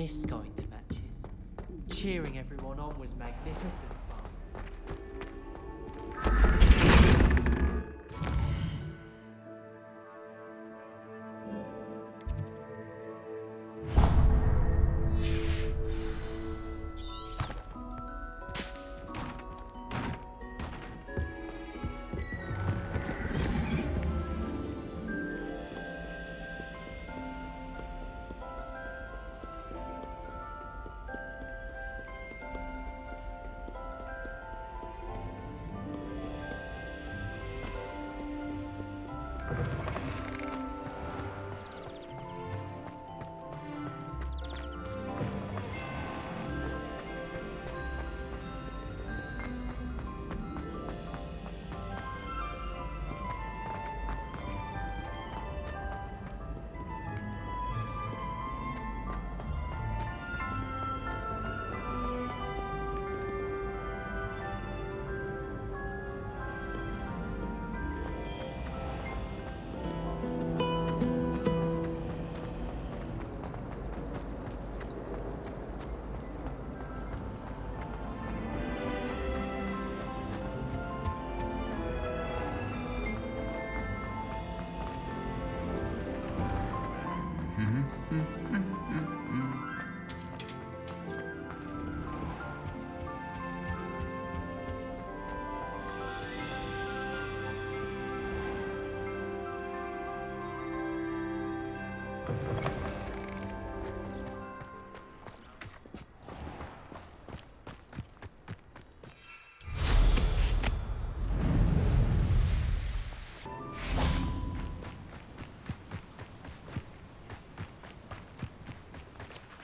miss going to matches. Cheering everyone on was magnificent fun.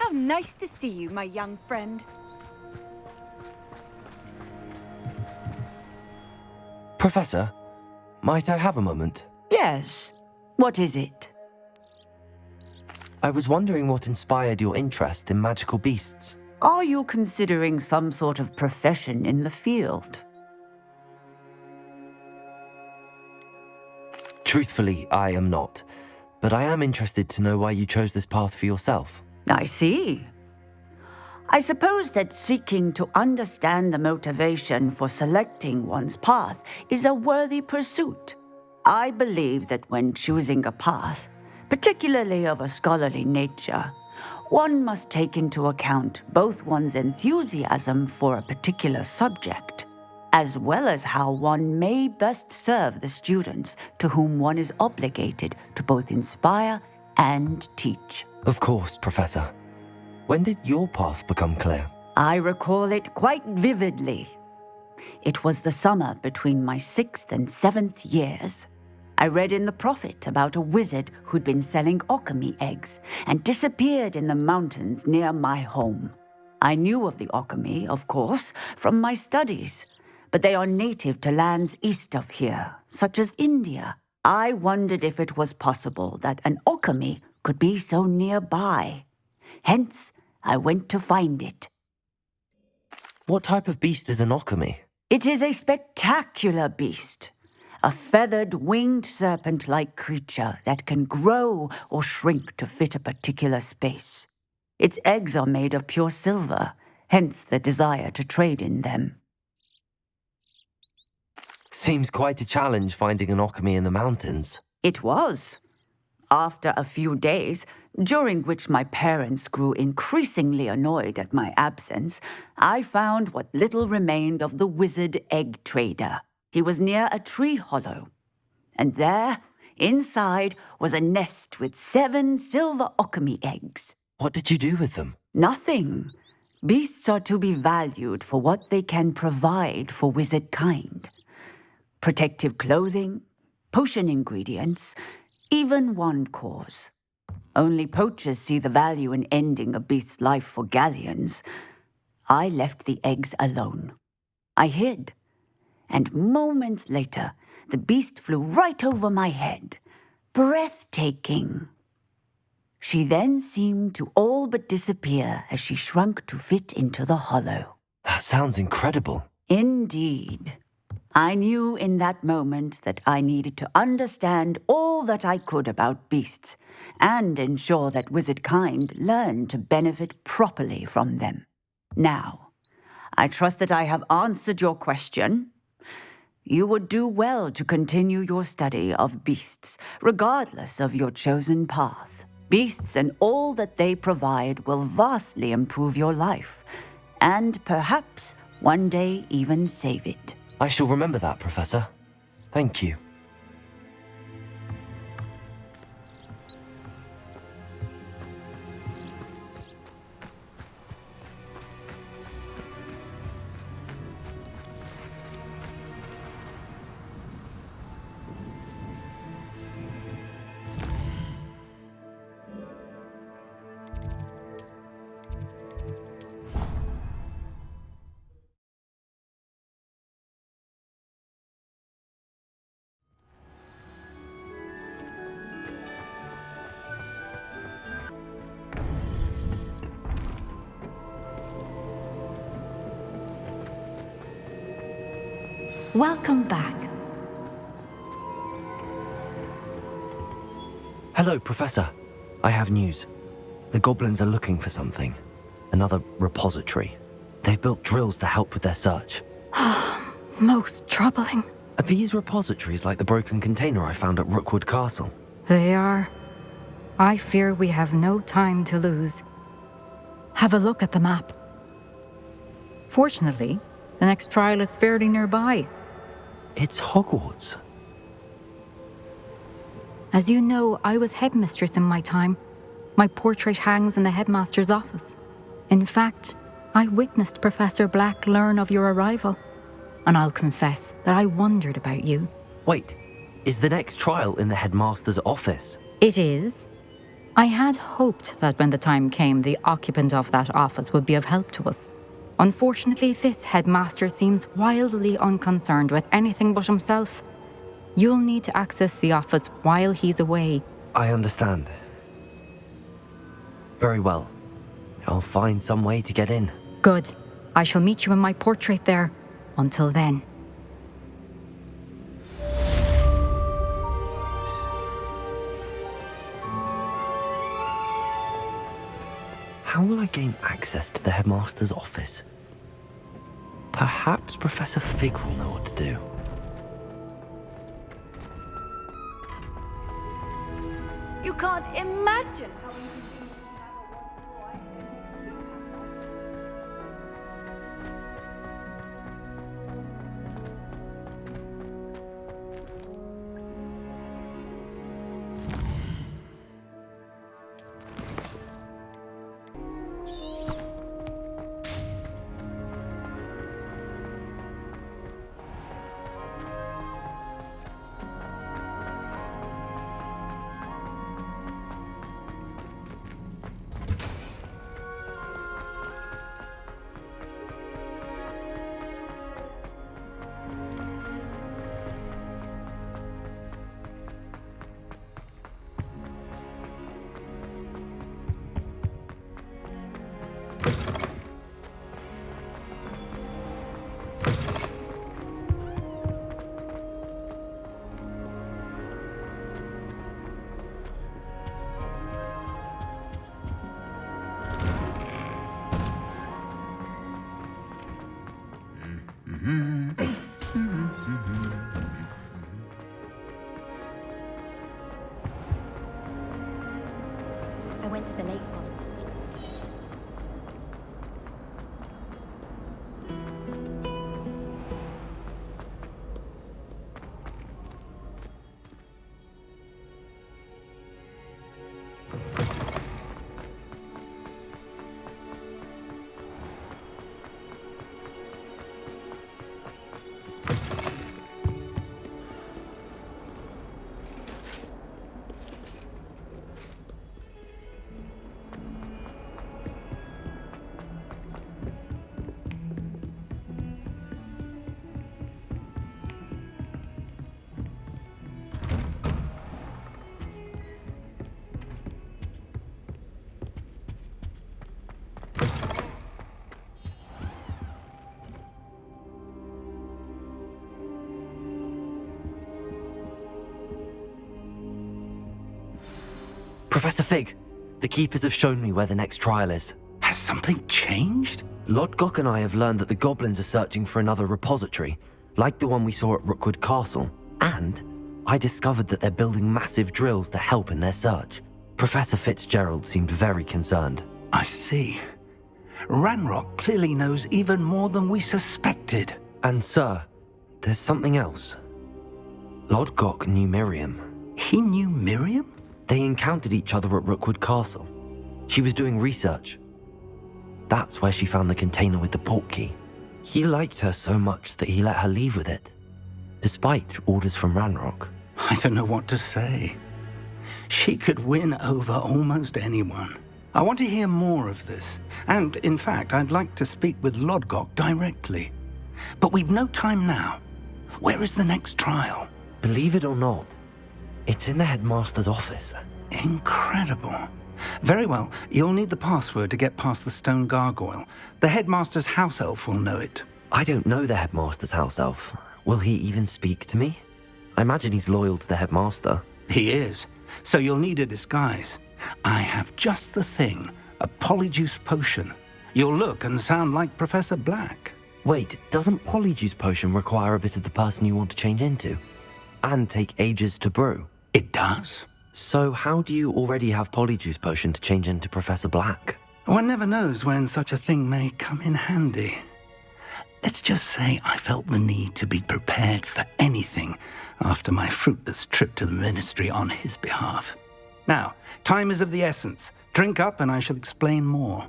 How nice to see you, my young friend. Professor, might I have a moment? Yes. What is it? I was wondering what inspired your interest in magical beasts. Are you considering some sort of profession in the field? Truthfully, I am not. But I am interested to know why you chose this path for yourself. I see. I suppose that seeking to understand the motivation for selecting one's path is a worthy pursuit. I believe that when choosing a path, particularly of a scholarly nature, one must take into account both one's enthusiasm for a particular subject, as well as how one may best serve the students to whom one is obligated to both inspire and teach. Of course, Professor. When did your path become clear? I recall it quite vividly. It was the summer between my 6th and 7th years. I read in the Prophet about a wizard who'd been selling alchemy eggs and disappeared in the mountains near my home. I knew of the alchemy, of course, from my studies, but they are native to lands east of here, such as India. I wondered if it was possible that an alchemy could be so nearby. Hence, I went to find it. What type of beast is an alchemy? It is a spectacular beast. A feathered, winged serpent-like creature that can grow or shrink to fit a particular space. Its eggs are made of pure silver, hence the desire to trade in them. Seems quite a challenge finding an alchemy in the mountains. It was. After a few days, during which my parents grew increasingly annoyed at my absence, I found what little remained of the wizard egg trader. He was near a tree hollow, and there, inside, was a nest with 7 silver alchemy eggs. What did you do with them? Nothing. Beasts are to be valued for what they can provide for wizard kind. Protective clothing, potion ingredients, even wand cores. Only poachers see the value in ending a beast's life for galleons. I left the eggs alone. I hid, and moments later, the beast flew right over my head. Breathtaking. She then seemed to all but disappear as she shrunk to fit into the hollow. That sounds incredible. Indeed. I knew in that moment that I needed to understand all that I could about beasts and ensure that wizard kind learned to benefit properly from them. Now, I trust that I have answered your question. You would do well to continue your study of beasts, regardless of your chosen path. Beasts and all that they provide will vastly improve your life, and perhaps one day even save it. I shall remember that, Professor. Thank you. Welcome back. Hello, Professor. I have news. The goblins are looking for something. Another repository. They've built drills to help with their search. Most troubling. Are these repositories like the broken container I found at Rookwood Castle? They are. I fear we have no time to lose. Have a look at the map. Fortunately, the next trial is fairly nearby. It's Hogwarts. As you know, I was headmistress in my time. My portrait hangs in the headmaster's office. In fact, I witnessed Professor Black learn of your arrival. And I'll confess that I wondered about you. Wait, is the next trial in the headmaster's office? It is. I had hoped that when the time came, the occupant of that office would be of help to us. Unfortunately, this headmaster seems wildly unconcerned with anything but himself. You'll need to access the office while he's away. I understand. Very well. I'll find some way to get in. Good. I shall meet you in my portrait there. Until then. How will I gain access to the headmaster's office? Perhaps Professor Fig will know what to do. You can't imagine how easy things was before I entered your house. Professor Fig, the Keepers have shown me where the next trial is. Has something changed? Lodgok and I have learned that the goblins are searching for another repository, like the one we saw at Rookwood Castle. And I discovered that they're building massive drills to help in their search. Professor Fitzgerald seemed very concerned. I see. Ranrock clearly knows even more than we suspected. And sir, there's something else. Lodgok knew Miriam. He knew Miriam? They encountered each other at Rookwood Castle. She was doing research. That's where she found the container with the portkey. He liked her so much that he let her leave with it, despite orders from Ranrock. I don't know what to say. She could win over almost anyone. I want to hear more of this. And, in fact, I'd like to speak with Lodgok directly. But we've no time now. Where is the next trial? Believe it or not, it's in the headmaster's office. Incredible. Very well. You'll need the password to get past the stone gargoyle. The headmaster's house elf will know it. I don't know the headmaster's house elf. Will he even speak to me? I imagine he's loyal to the headmaster. He is. So you'll need a disguise. I have just the thing. A polyjuice potion. You'll look and sound like Professor Black. Wait, doesn't Polyjuice Potion require a bit of the person you want to change into? And take ages to brew? It does. So how do you already have Polyjuice Potion to change into Professor Black? One never knows when such a thing may come in handy. Let's just say I felt the need to be prepared for anything after my fruitless trip to the Ministry on his behalf. Now, time is of the essence. Drink up and I shall explain more.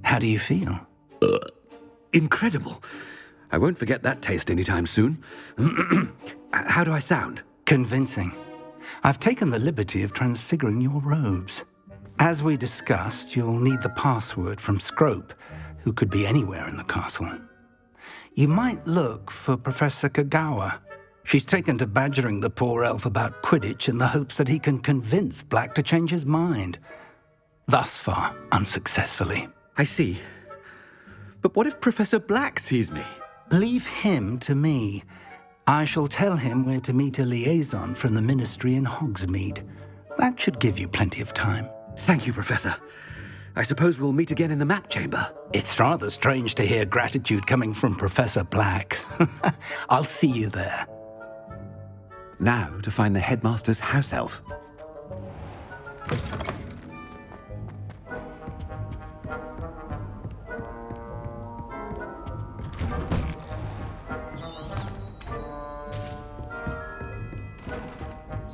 How do you feel? Incredible. I won't forget that taste anytime soon. How do I sound? Convincing. I've taken the liberty of transfiguring your robes. As we discussed, you'll need the password from Scrope, who could be anywhere in the castle. You might look for Professor Kagawa. She's taken to badgering the poor elf about Quidditch in the hopes that he can convince Black to change his mind. Thus far, unsuccessfully. I see. But what if Professor Black sees me? Leave him to me. I shall tell him where to meet a liaison from the Ministry in Hogsmeade. That should give you plenty of time. Thank you, Professor. I suppose we'll meet again in the map chamber. It's rather strange to hear gratitude coming from Professor Black. I'll see you there. Now to find the headmaster's house elf.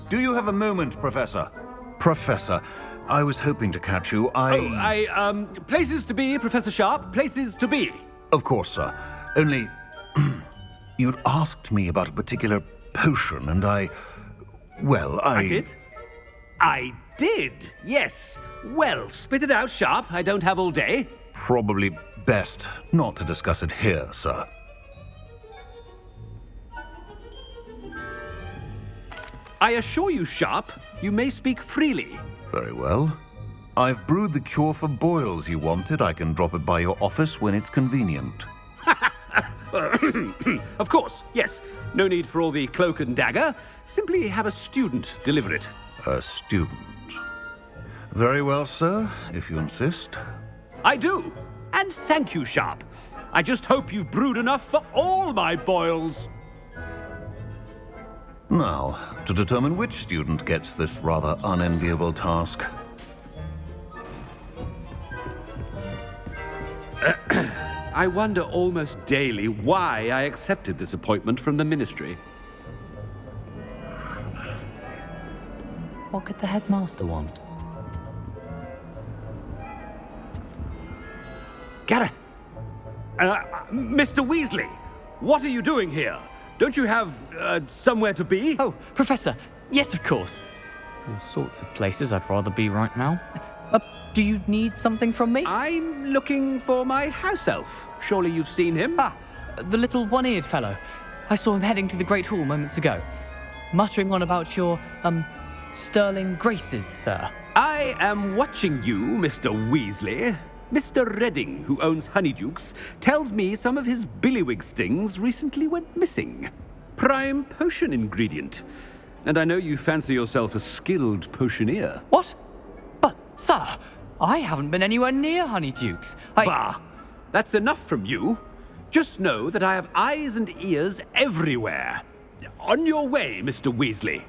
Do you have a moment, Professor? Professor, I was hoping to catch you. Places to be, Professor Sharp. Places to be. Of course, sir. Only, you'd asked me about a particular potion, and I did? I did, yes. Well, spit it out, Sharp. I don't have all day. Probably best not to discuss it here, sir. I assure you, Sharp, you may speak freely. Very well. I've brewed the cure for boils you wanted. I can drop it by your office when it's convenient. Of course, yes. No need for all the cloak and dagger. Simply have a student deliver it. A student. Very well, sir, if you insist. I do. And thank you, Sharp. I just hope you've brewed enough for all my boils. Now, to determine which student gets this rather unenviable task. I wonder almost daily why I accepted this appointment from the Ministry. What could the headmaster want? Gareth! Mr. Weasley, what are you doing here? Don't you have, somewhere to be? Oh, Professor, yes, of course. All sorts of places I'd rather be right now. Do you need something from me? I'm looking for my house elf. Surely you've seen him? Ah, the little one-eared fellow. I saw him heading to the Great Hall moments ago, muttering on about your, sterling graces, sir. I am watching you, Mr. Weasley. Mr. Redding, who owns Honeydukes, tells me some of his billywig stings recently went missing. Prime potion ingredient. And I know you fancy yourself a skilled potioneer. What? But, sir, I haven't been anywhere near Honeydukes. Bah! That's enough from you. Just know that I have eyes and ears everywhere. On your way, Mr. Weasley.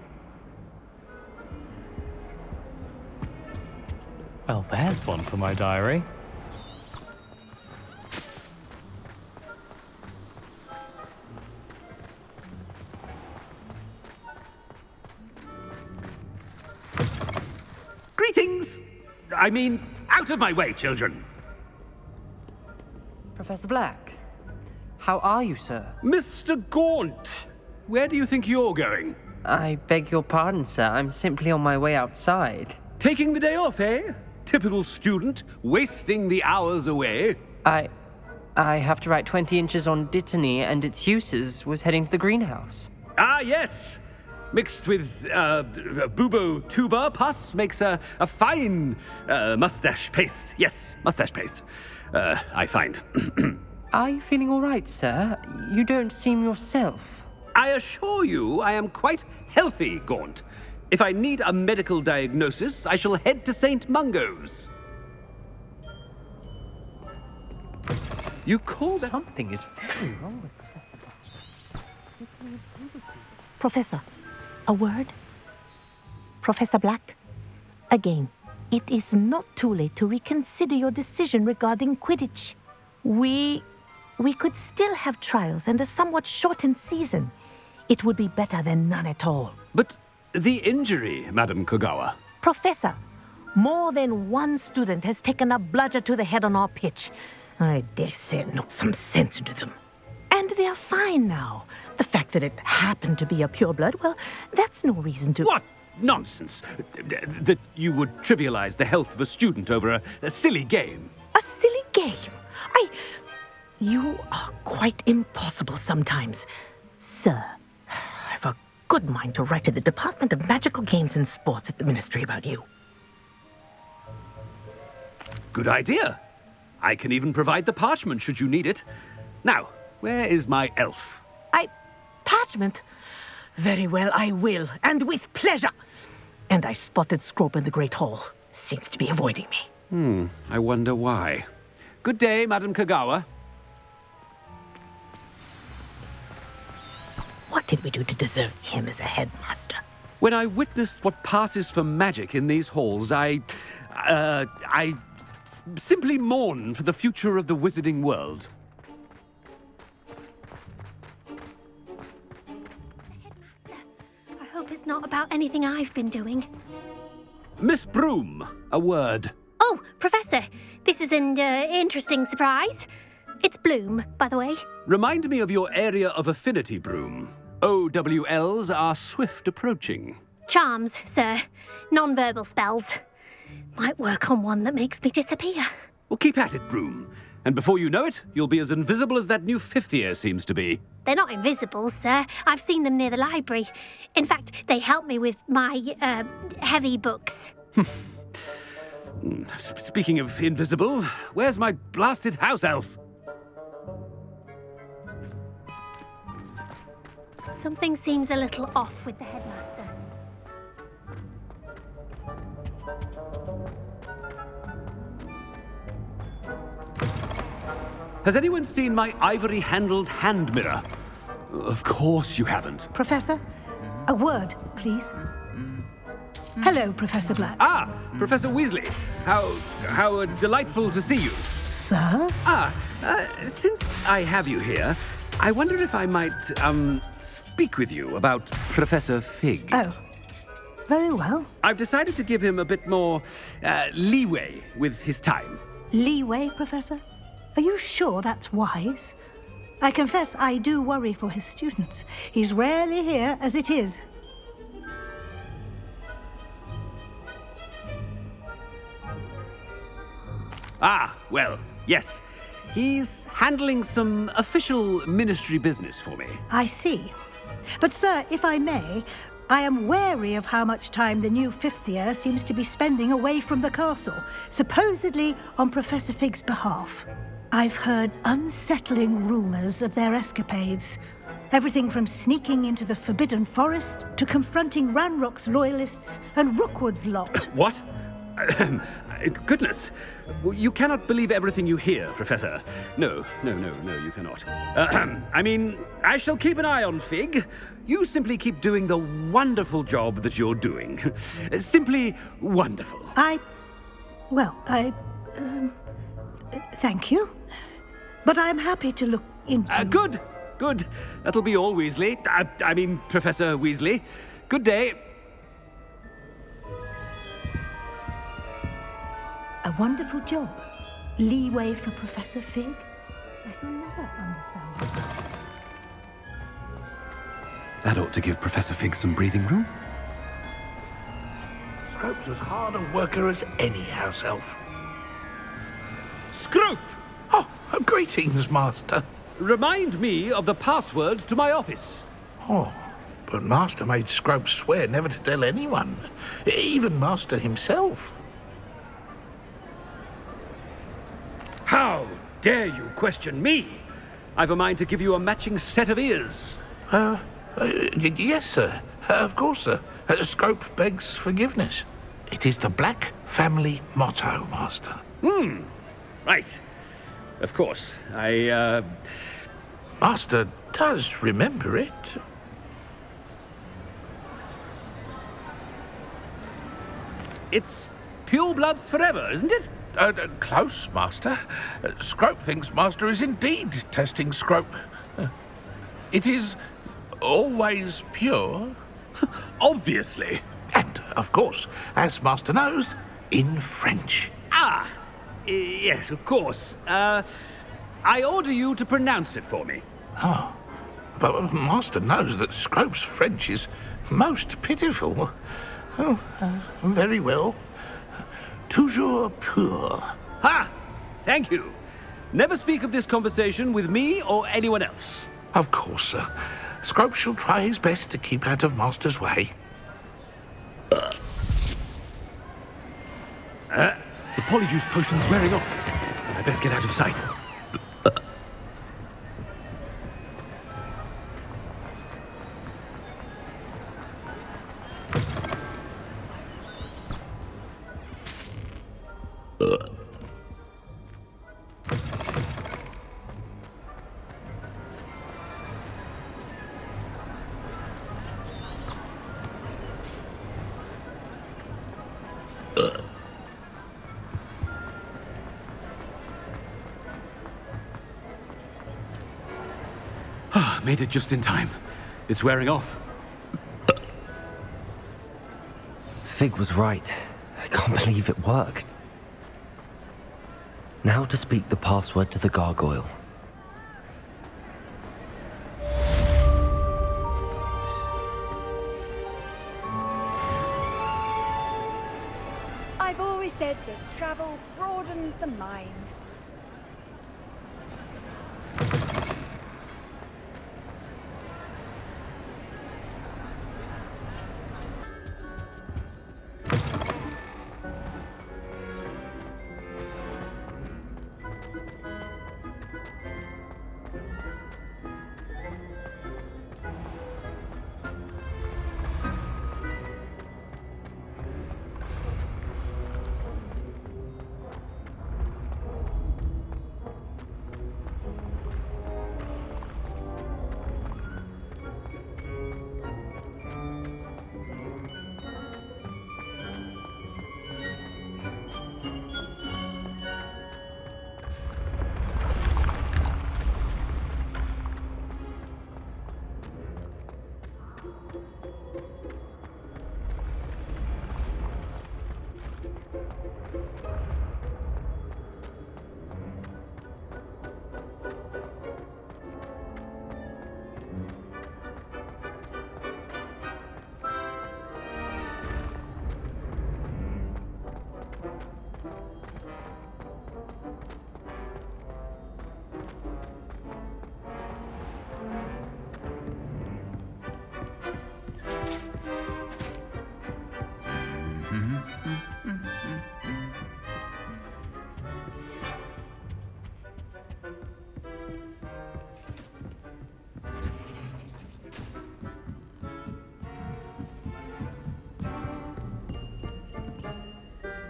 Well, there's one for my diary. Greetings! I mean, out of my way, children. Professor Black, how are you, sir? Mr. Gaunt, where do you think you're going? I beg your pardon, sir. I'm simply on my way outside. Taking the day off, eh? Typical student, wasting the hours away. I have to write 20 inches on Dittany and its uses. Was heading to the greenhouse. Ah, yes! Mixed with bubo tuber pus makes a fine mustache paste. Yes, mustache paste. I find. Are you feeling all right, sir? You don't seem yourself. I assure you I am quite healthy, Gaunt. If I need a medical diagnosis, I shall head to St. Mungo's. You call that... Something is very wrong with Professor, a word? Professor Black, again, it is not too late to reconsider your decision regarding Quidditch. We could still have trials and a somewhat shortened season. It would be better than none at all. But the injury, Madam Kogawa. Professor, more than one student has taken a bludger to the head on our pitch. I dare say it knocked some sense into them. And they're fine now. The fact that it happened to be a pureblood, well, that's no reason to... What nonsense! That you would trivialize the health of a student over a silly game. A silly game? You are quite impossible sometimes. Sir, I've a good mind to write to the Department of Magical Games and Sports at the Ministry about you. Good idea. I can even provide the parchment should you need it. Now, where is my elf? Parchment? Very well, I will, and with pleasure. And I spotted Scrope in the Great Hall. Seems to be avoiding me. I wonder why. Good day, Madam Kogawa. What did we do to deserve him as a headmaster? When I witnessed what passes for magic in these halls, I simply mourn for the future of the wizarding world. I hope it's not about anything I've been doing. Miss Broom, a word. Oh, Professor, this is an interesting surprise. It's Bloom, by the way. Remind me of your area of affinity, Broom. OWLs are swift approaching. Charms, sir. Non-verbal spells. Might work on one that makes me disappear. Well, keep at it, Broom. And before you know it, you'll be as invisible as that new fifth year seems to be. They're not invisible, sir. I've seen them near the library. In fact, they help me with my, heavy books. Speaking of invisible, where's my blasted house elf? Something seems a little off with the headmaster. Has anyone seen my ivory-handled hand mirror? Of course you haven't. Professor, a word, please. Hello, Professor Black. Ah, Professor Weasley. How delightful to see you. Sir? Since I have you here, I wonder if I might, speak with you about Professor Fig. Oh, very well. I've decided to give him a bit more, leeway with his time. Leeway, Professor? Are you sure that's wise? I confess I do worry for his students. He's rarely here as it is. Ah, well, yes. He's handling some official ministry business for me. I see. But, sir, if I may, I am wary of how much time the new fifth year seems to be spending away from the castle, supposedly on Professor Fig's behalf. I've heard unsettling rumours of their escapades. Everything from sneaking into the Forbidden Forest to confronting Ranrock's loyalists and Rookwood's lot. What? Goodness. You cannot believe everything you hear, Professor. No, you cannot. I mean, I shall keep an eye on Fig. You simply keep doing the wonderful job that you're doing. Simply wonderful. Thank you. But I'm happy to look into... Good. That'll be all, Weasley. I mean, Professor Weasley. Good day. A wonderful job. Leeway for Professor Fig. I shall never understand. That ought to give Professor Fig some breathing room. Scrope's as hard a worker as any house elf. Scrope! Oh, greetings, Master. Remind me of the password to my office. Oh, but Master made Scrope swear never to tell anyone, even Master himself. How dare you question me? I've a mind to give you a matching set of ears. Yes, sir. Of course, sir. Scrope begs forgiveness. It is the Black family motto, Master. Right. Of course. Master does remember it. It's pure bloods forever, isn't it? Close, Master. Scrope thinks Master is indeed testing Scrope. It is always pure. Obviously. And, of course, as Master knows, in French. Yes, of course. I order you to pronounce it for me. Oh, but Master knows that Scrope's French is most pitiful. Oh, very well. Toujours pur. Ha! Thank you. Never speak of this conversation with me or anyone else. Of course, sir. Scrope shall try his best to keep out of Master's way. The polyjuice potion's wearing off. I best get out of sight. Made it just in time. It's wearing off. Fig was right. I can't believe it worked. Now to speak the password to the gargoyle. I've always said that travel broadens the mind.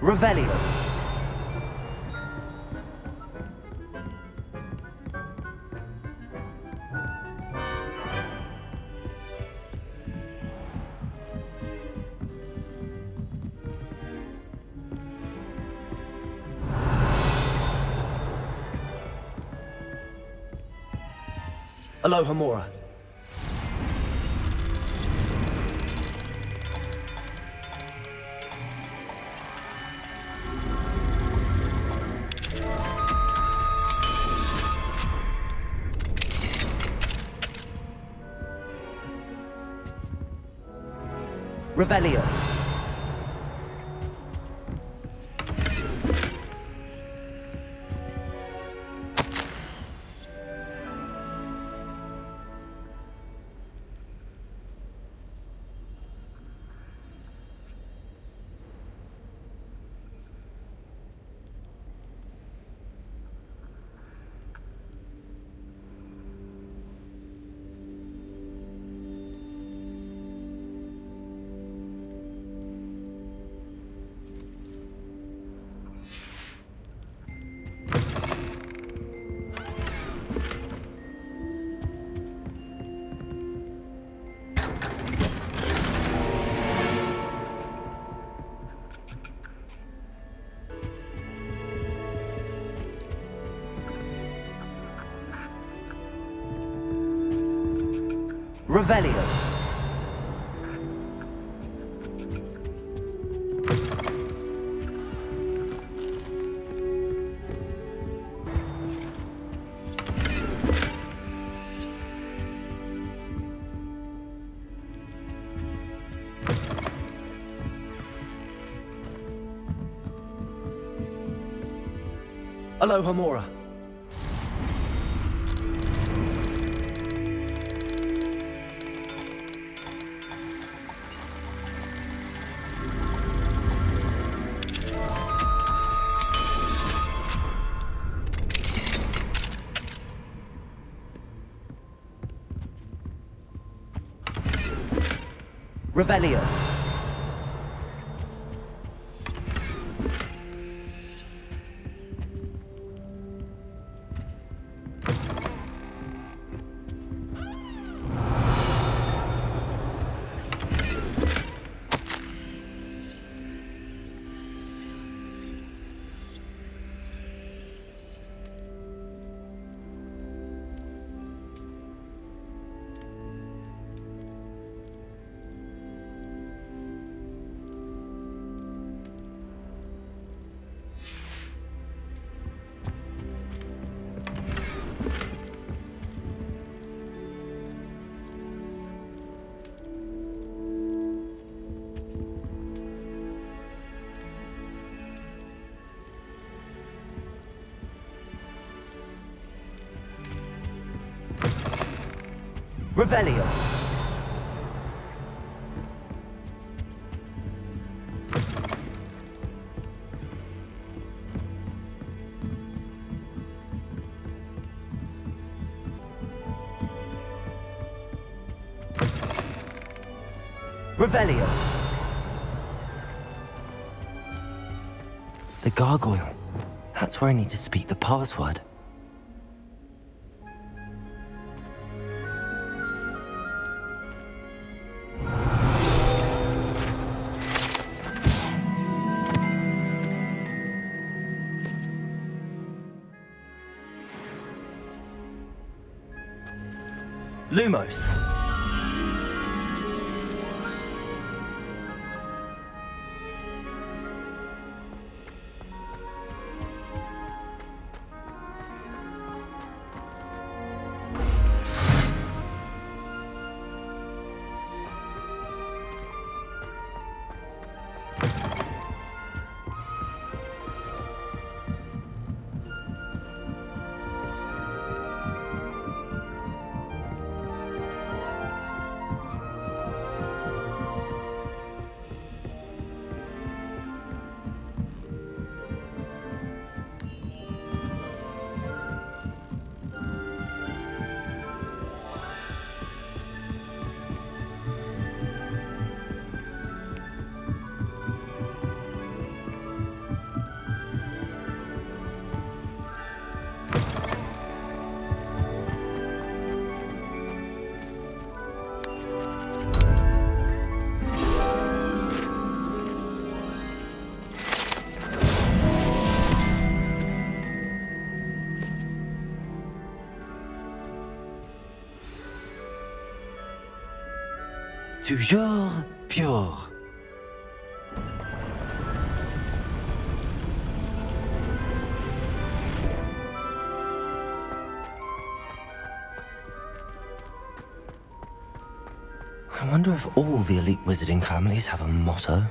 Revelio. Aloha Mora. Revelio. Revelio. Aloha Mora. Revelio. Revelio. Revelio. The gargoyle. That's where I need to speak the password. Lumos. Toujours pure. I wonder if all the elite wizarding families have a motto.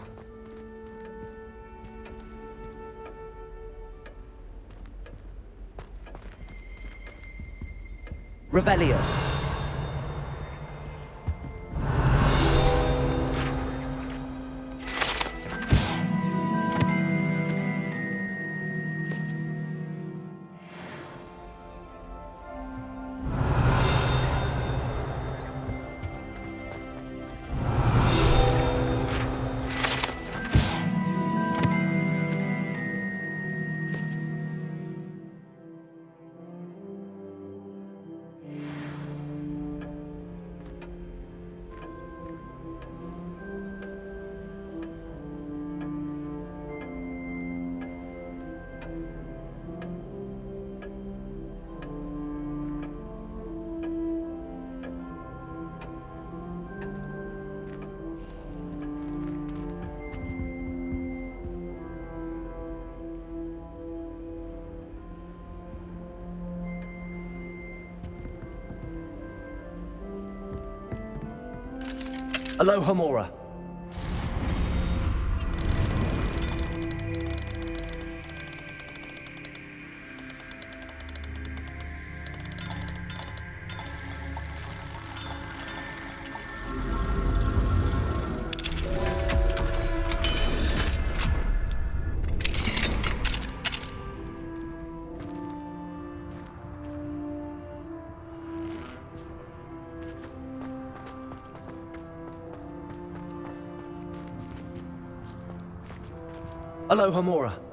Revelio. Aloha Mora. Aloha Mora.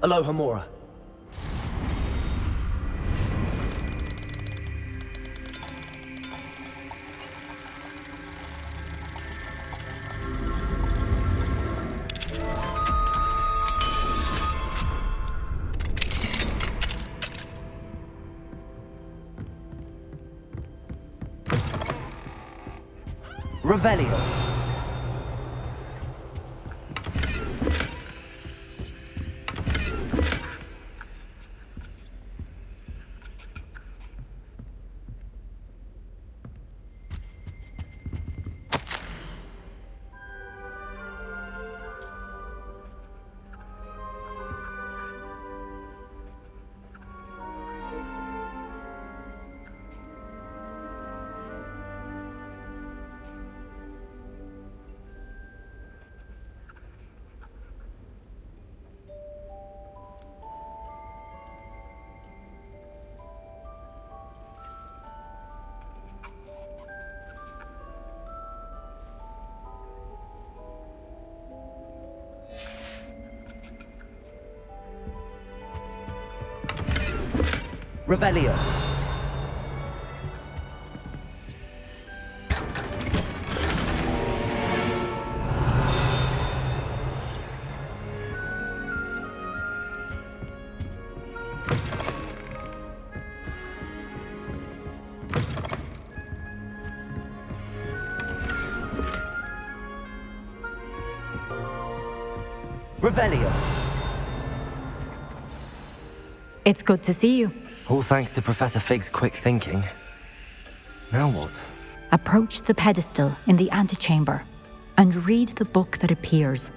Aloha Mora. Revelio. Revelio. Revelio. It's good to see you. All thanks to Professor Fig's quick thinking. Now what? Approach the pedestal in the antechamber and read the book that appears.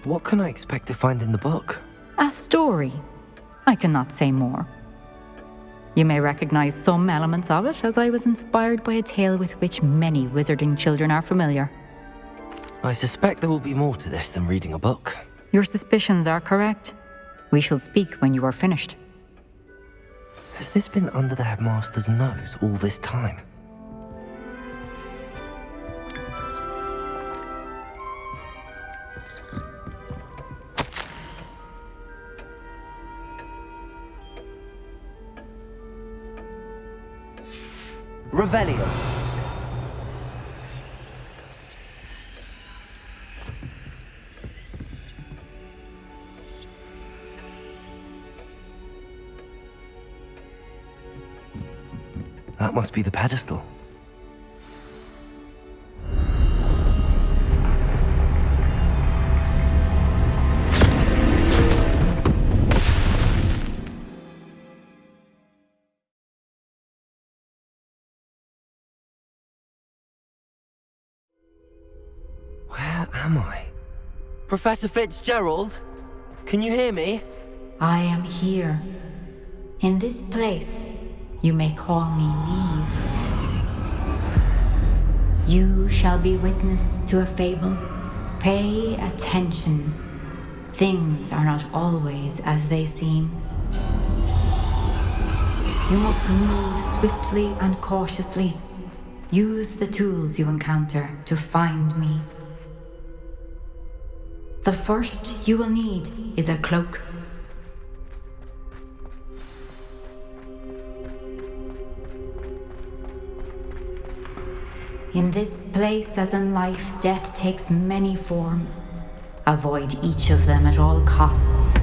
What can I expect to find in the book? A story. I cannot say more. You may recognize some elements of it, as I was inspired by a tale with which many wizarding children are familiar. I suspect there will be more to this than reading a book. Your suspicions are correct. We shall speak when you are finished. Has this been under the headmaster's nose all this time? Revelio. That must be the pedestal. Where am I? Professor Fitzgerald? Can you hear me? I am here. In this place, you may call me Neve. You shall be witness to a fable. Pay attention. Things are not always as they seem. You must move swiftly and cautiously. Use the tools you encounter to find me. The first you will need is a cloak. In this place, as in life, death takes many forms. Avoid each of them at all costs.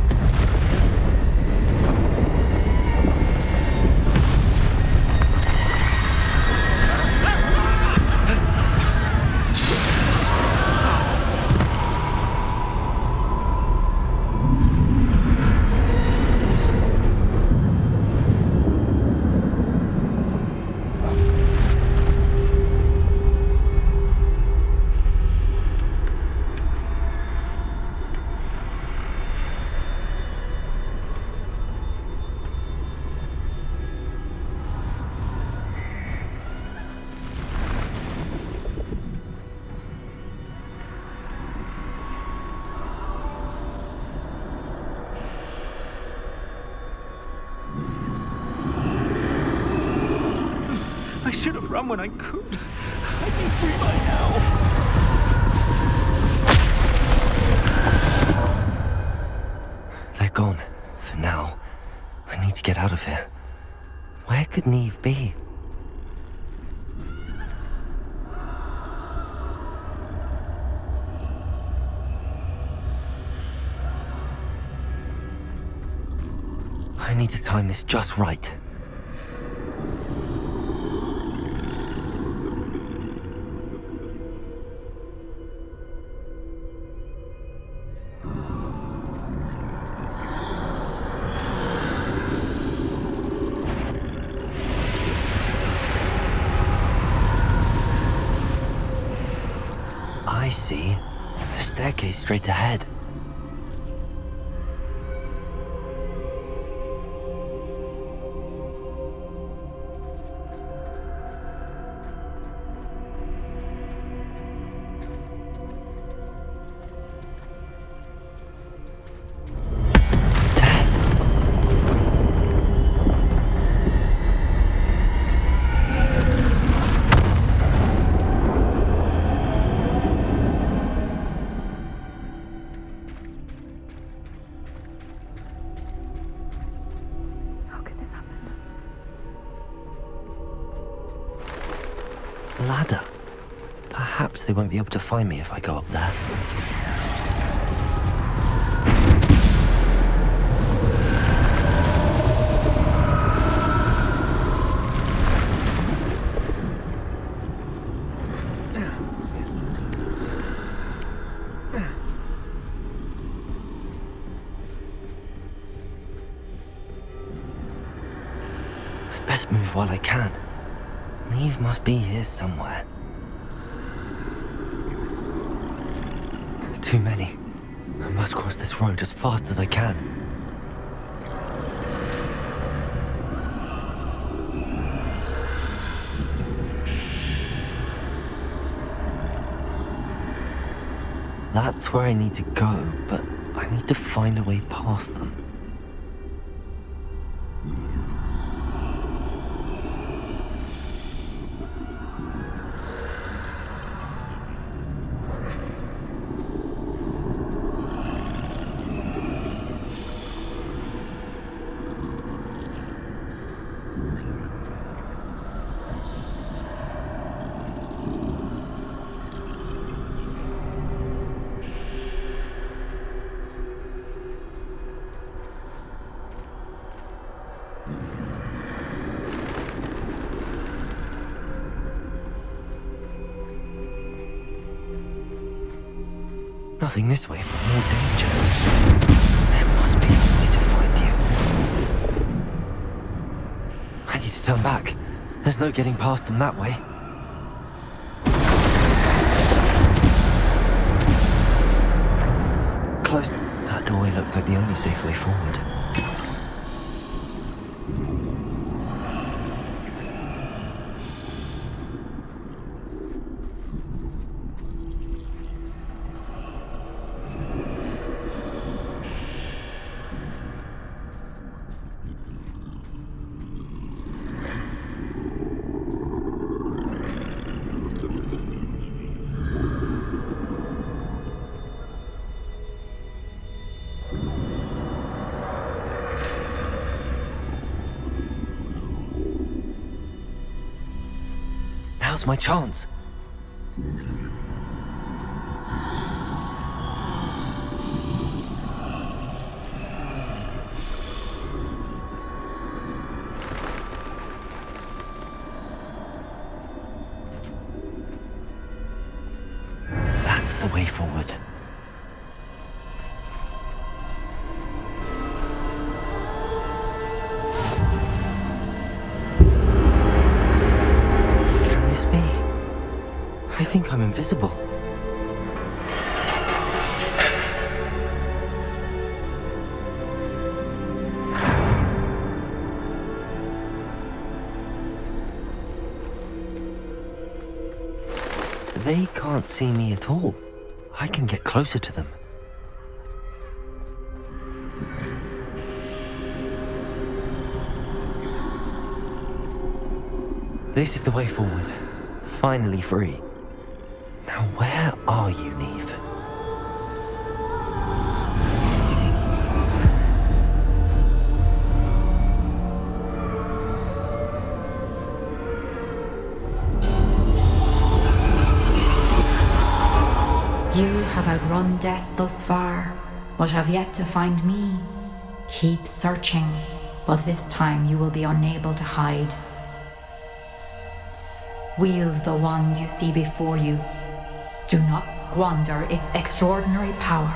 I should have run when I could. I'd be through by now. They're gone. For now. I need to get out of here. Where could Neve be? I need to time this just right. I see. A staircase straight ahead. Ladder. Perhaps they won't be able to find me if I go up there. Best move while I can. Neve must be here somewhere. Too many. I must cross this road as fast as I can. That's where I need to go, but I need to find a way past them. Nothing this way, but more danger. There must be a way to find you. I need to turn back. There's no getting past them that way. Close. That doorway looks like the only safe way forward. Now's my chance. That's the way forward. I think I'm invisible. They can't see me at all. I can get closer to them. This is the way forward. Finally free. Now where are you, Neve? You have outrun death thus far, but have yet to find me. Keep searching, but this time you will be unable to hide. Wield the wand you see before you. Do not squander its extraordinary power.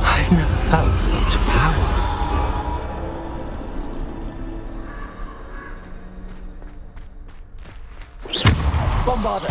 I've never felt such power. Bombarder!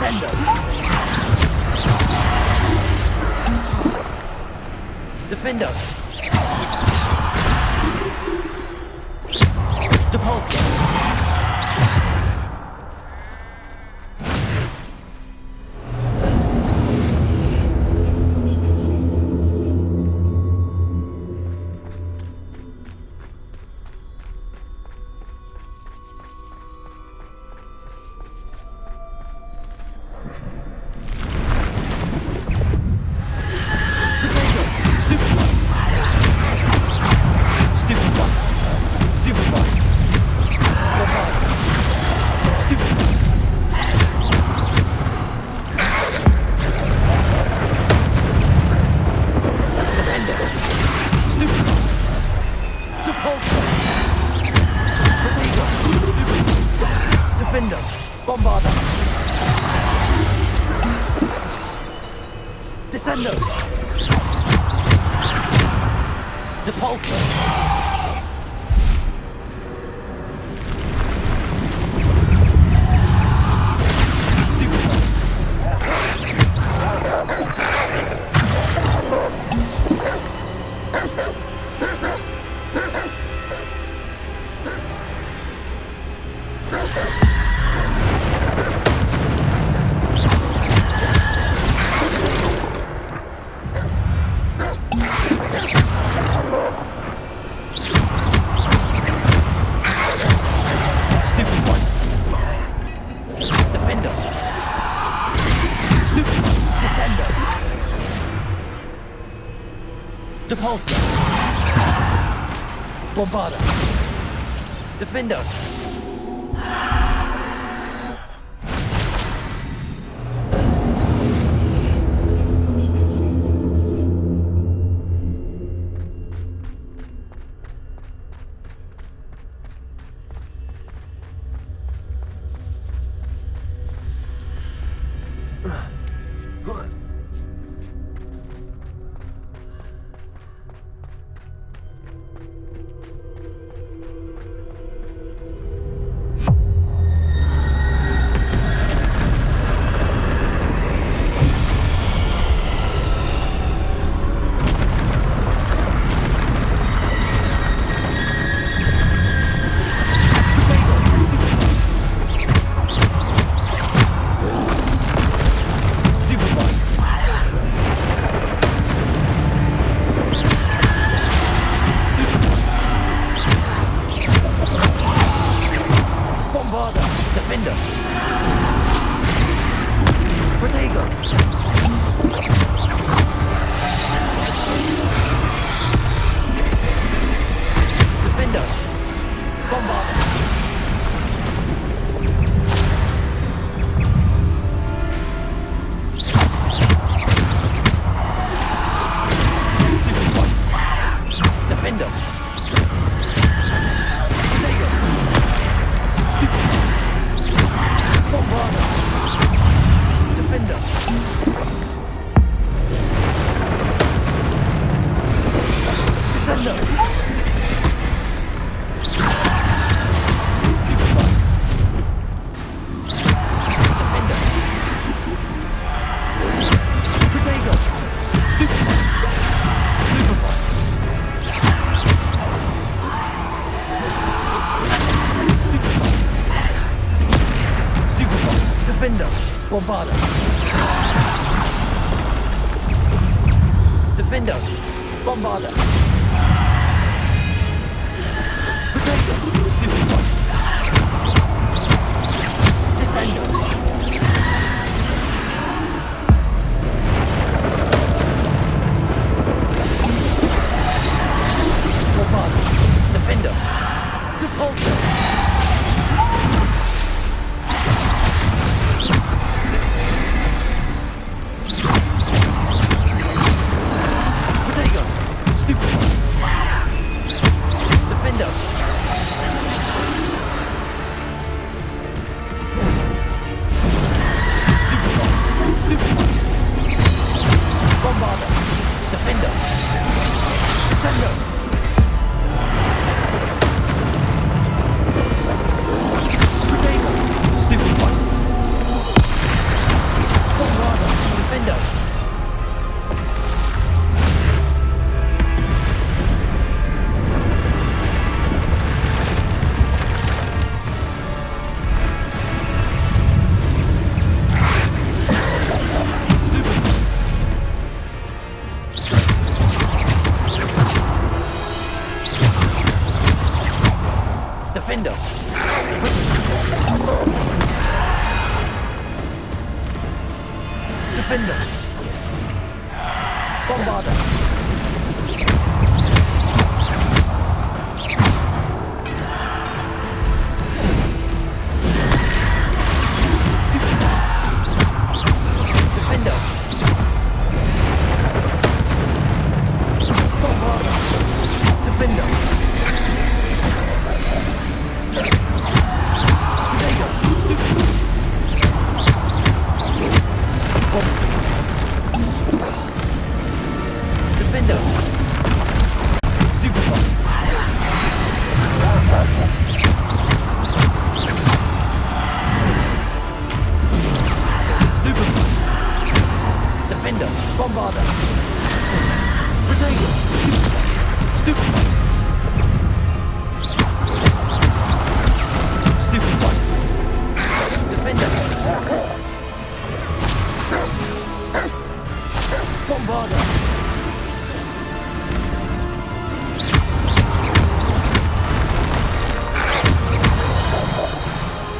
Descendo. Defendo. Depulso. Defender, Bombarda. Descendo. Depulso. Depulso. Bombarda. Defendo. Bombarda. Defendo. Bombarda. Descendo. Bombarda. Defendo. Depulso. Defendo. Defender! Bombarder! Defender! Bombarder! Defender! Defender! Stupefy! Stupefy! Defender! Bombarder! Potato! Stupefy! Stupefy! Defender! Bombarder!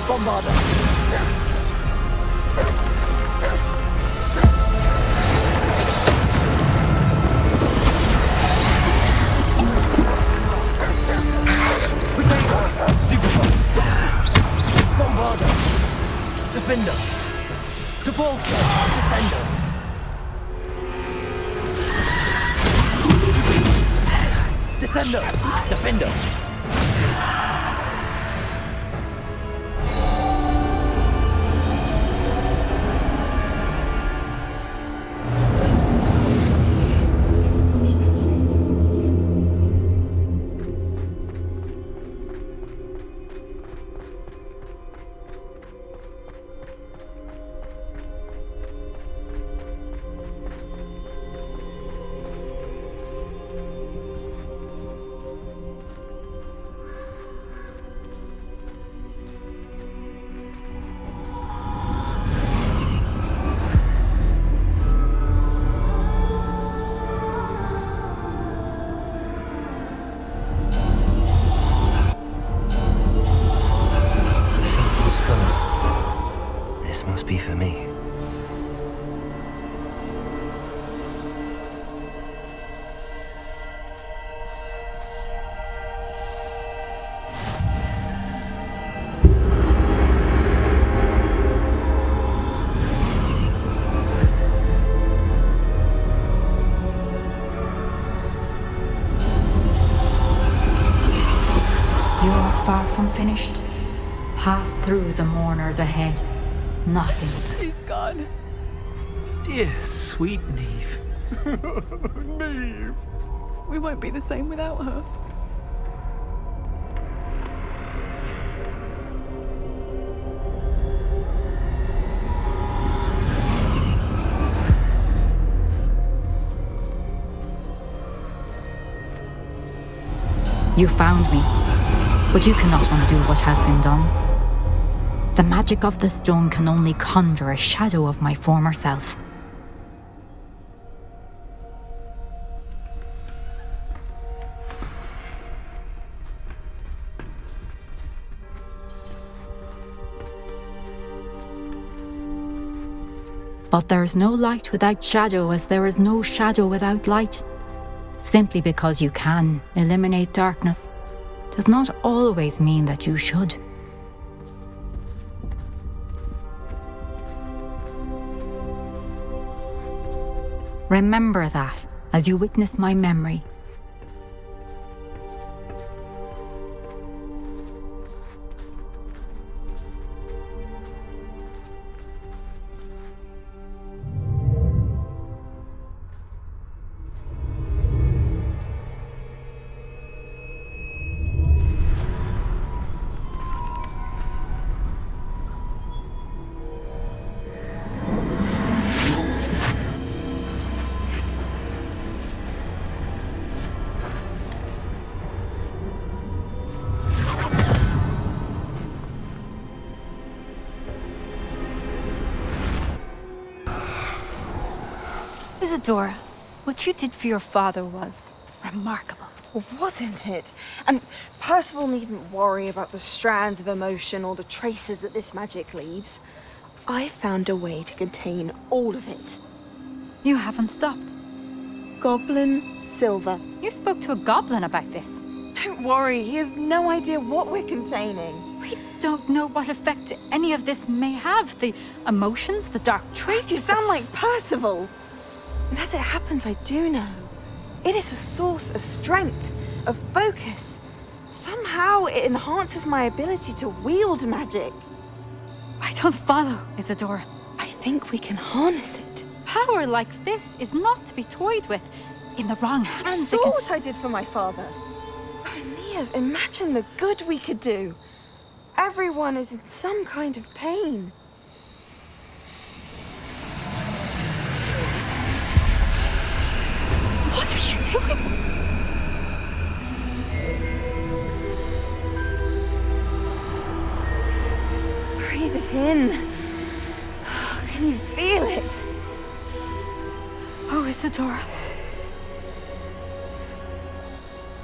Bombarder! Potato! Stupefy! Bombarder! Defender! Depulsor! Descender! Descender! Defender! This must be for me. You're far from finished. Pass through the mourners ahead. Nothing. She's gone. Dear, sweet Neve. Neve. We won't be the same without her. You found me, but you cannot undo what has been done. The magic of the stone can only conjure a shadow of my former self. But there is no light without shadow, as there is no shadow without light. Simply because you can eliminate darkness does not always mean that you should. Remember that as you witness my memory. Isadora, what you did for your father was remarkable. Wasn't it? And Percival needn't worry about the strands of emotion or the traces that this magic leaves. I found a way to contain all of it. You haven't stopped. Goblin silver. You spoke to a goblin about this. Don't worry, he has no idea what we're containing. We don't know what effect any of this may have. The emotions, the dark traits. You sound like Percival. And as it happens, I do know. It is a source of strength, of focus. Somehow it enhances my ability to wield magic. I don't follow, Isadora. I think we can harness it. Power like this is not to be toyed with. In the wrong hands, You saw what I did for my father. Oh, Neve, imagine the good we could do. Everyone is in some kind of pain. What are you doing? Breathe it in. Can you feel it? Oh, Isadora.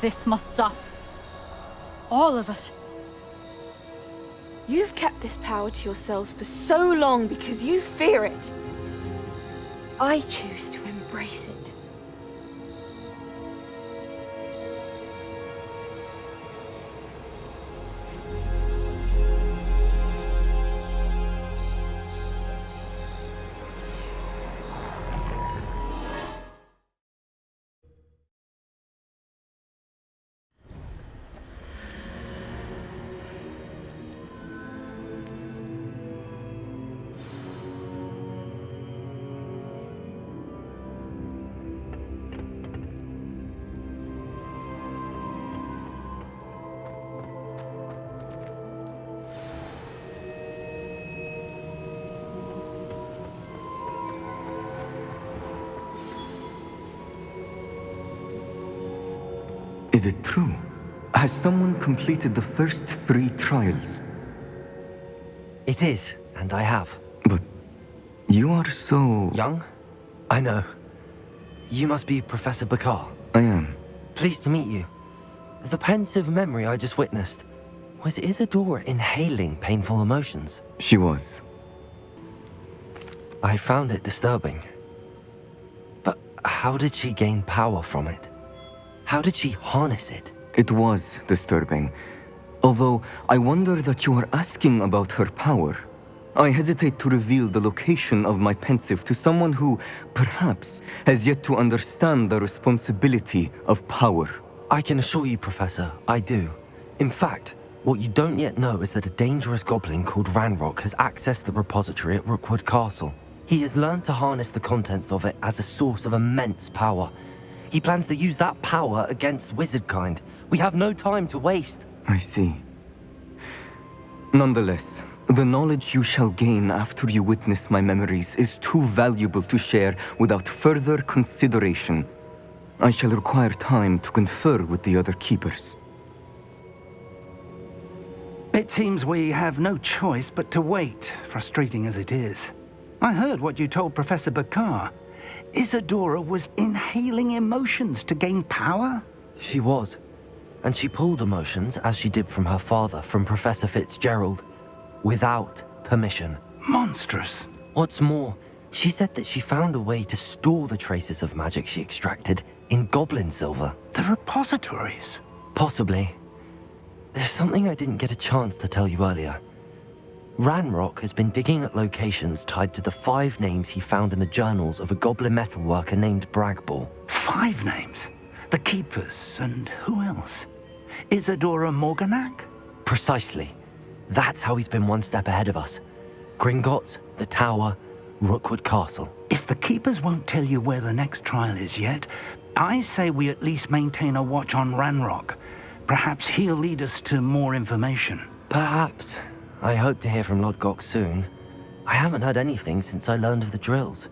This must stop. All of it. You've kept this power to yourselves for so long because you fear it. I choose to embrace it. Is it true? Has someone completed the first 3 trials? It is, and I have. But you are so... Young? I know. You must be Professor Bakar. I am. Pleased to meet you. The pensive memory I just witnessed, was Isadora inhaling painful emotions? She was. I found it disturbing. But how did she gain power from it? How did she harness it? It was disturbing. Although I wonder that you are asking about her power. I hesitate to reveal the location of my pensive to someone who, perhaps, has yet to understand the responsibility of power. I can assure you, Professor, I do. In fact, what you don't yet know is that a dangerous goblin called Ranrock has accessed the repository at Rookwood Castle. He has learned to harness the contents of it as a source of immense power. He plans to use that power against wizardkind. We have no time to waste. I see. Nonetheless, the knowledge you shall gain after you witness my memories is too valuable to share without further consideration. I shall require time to confer with the other keepers. It seems we have no choice but to wait, frustrating as it is. I heard what you told Professor Bakar. Isadora was inhaling emotions to gain power? She was. And she pulled emotions, as she did from her father, from Professor Fitzgerald, without permission. Monstrous. What's more, she said that she found a way to store the traces of magic she extracted in goblin silver. The repositories? Possibly. There's something I didn't get a chance to tell you earlier. Ranrock has been digging at locations tied to the 5 names he found in the journals of a goblin metalworker named Bragball. 5 names? The Keepers, and who else? Isadora Morganac? Precisely. That's how he's been one step ahead of us. Gringotts, the Tower, Rookwood Castle. If the Keepers won't tell you where the next trial is yet, I say we at least maintain a watch on Ranrock. Perhaps he'll lead us to more information. Perhaps. I hope to hear from Lodgok soon. I haven't heard anything since I learned of the drills.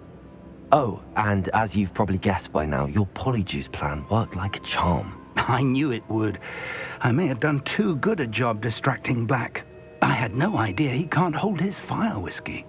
Oh, and as you've probably guessed by now, your polyjuice plan worked like a charm. I knew it would. I may have done too good a job distracting Black. I had no idea he can't hold his fire whiskey.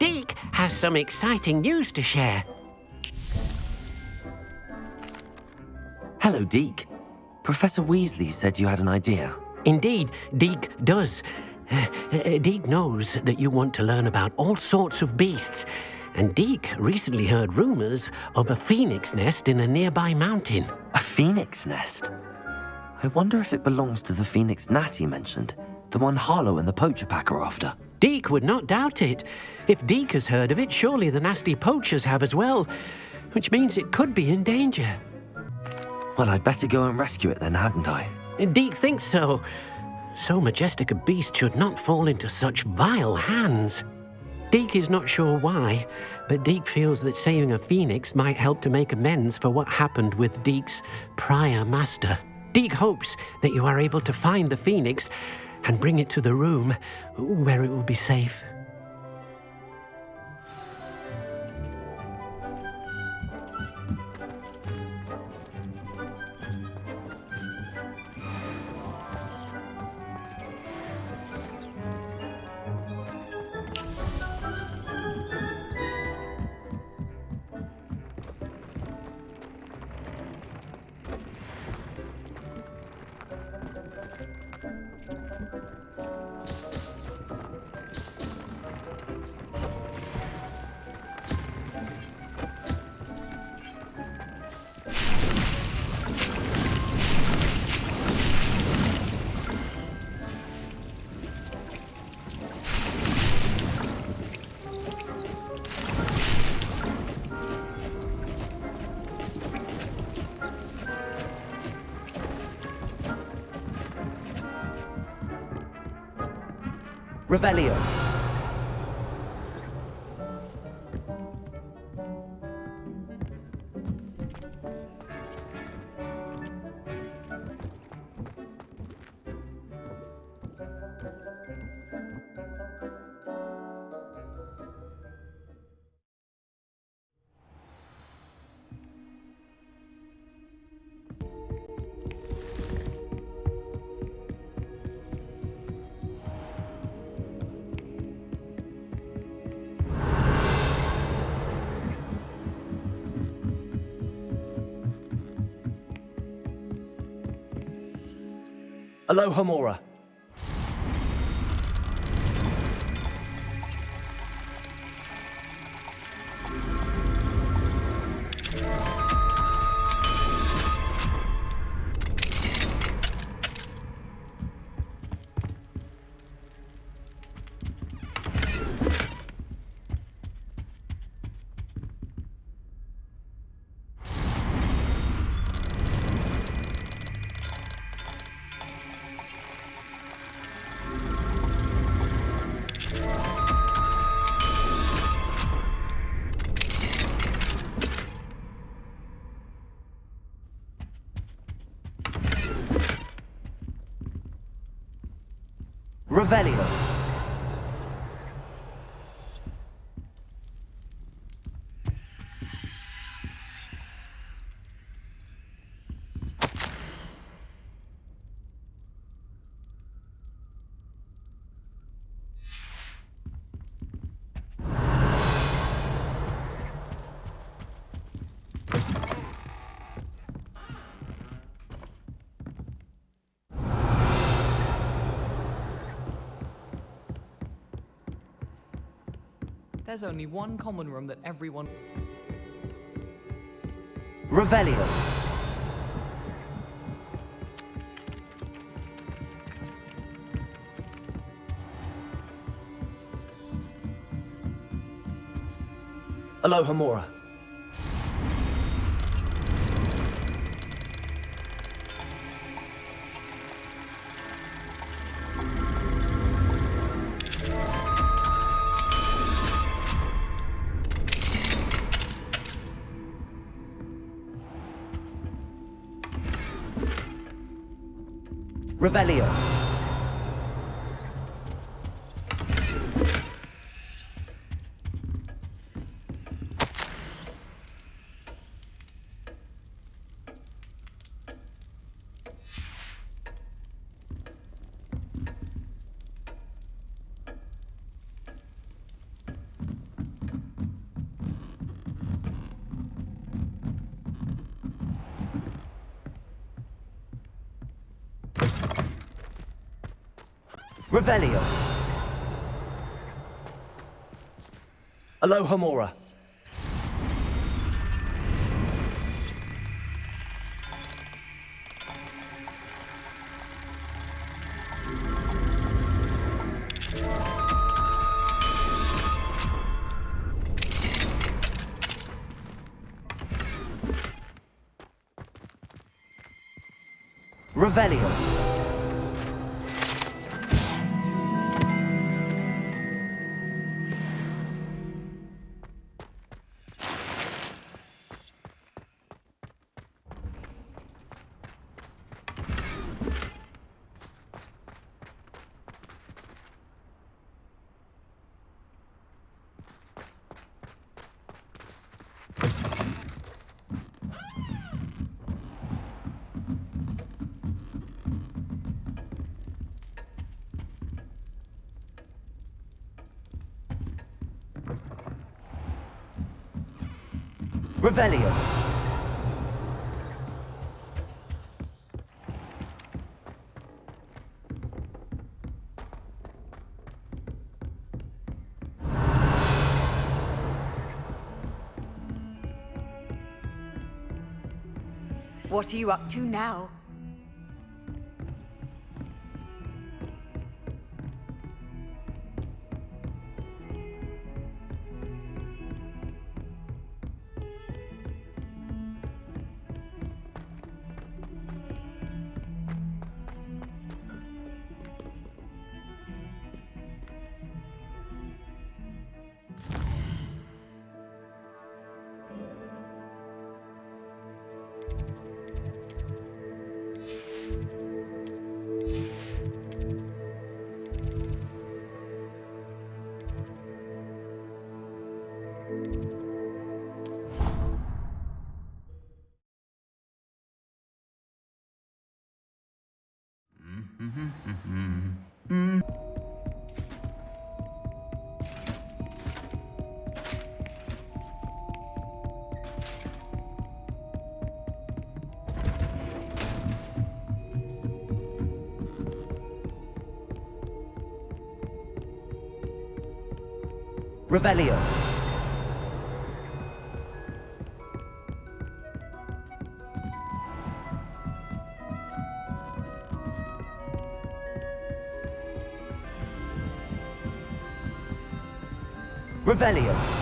Deke has some exciting news to share. Hello, Deke. Professor Weasley said you had an idea. Indeed, Deke does. Deke knows that you want to learn about all sorts of beasts, and Deke recently heard rumors of a phoenix nest in a nearby mountain. A phoenix nest? I wonder if it belongs to the phoenix gnat he mentioned, the one Harlow and the poacher pack are after. Deke would not doubt it. If Deke has heard of it, surely the nasty poachers have as well, which means it could be in danger. Well, I'd better go and rescue it then, hadn't I? Deke thinks so. So majestic a beast should not fall into such vile hands. Deke is not sure why, but Deke feels that saving a phoenix might help to make amends for what happened with Deke's prior master. Deke hopes that you are able to find the phoenix and bring it to the room where it will be safe. Revelio. Aloha Mora. Revelio. There's only one common room that everyone... Revelio. Aloha Mora. Revelio. Revelio. Alohomora. Revelio. Revelio. What are you up to now? Revelio. Revelio.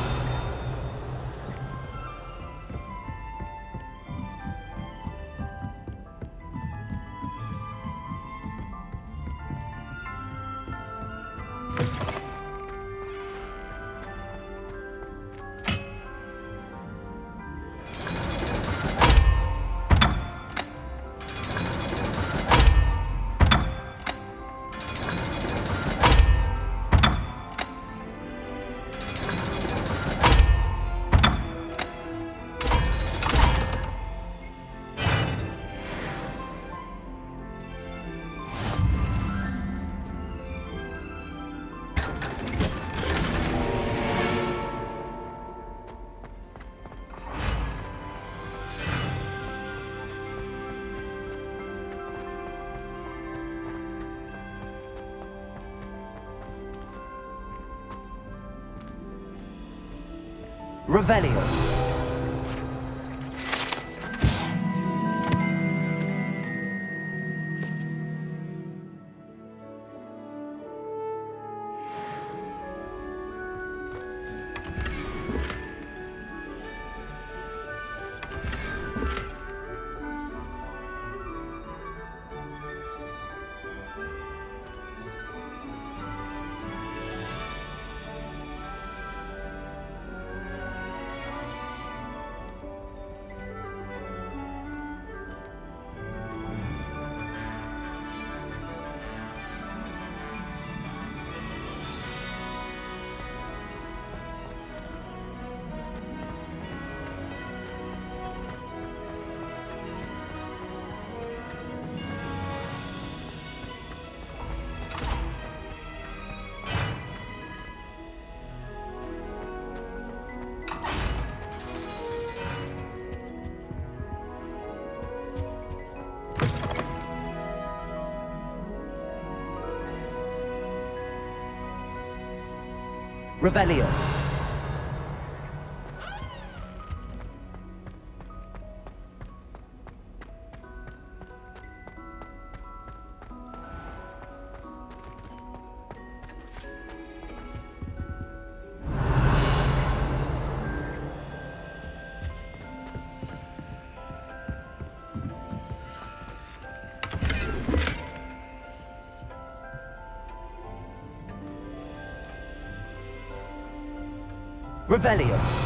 Revelio. Revelio. Revelio.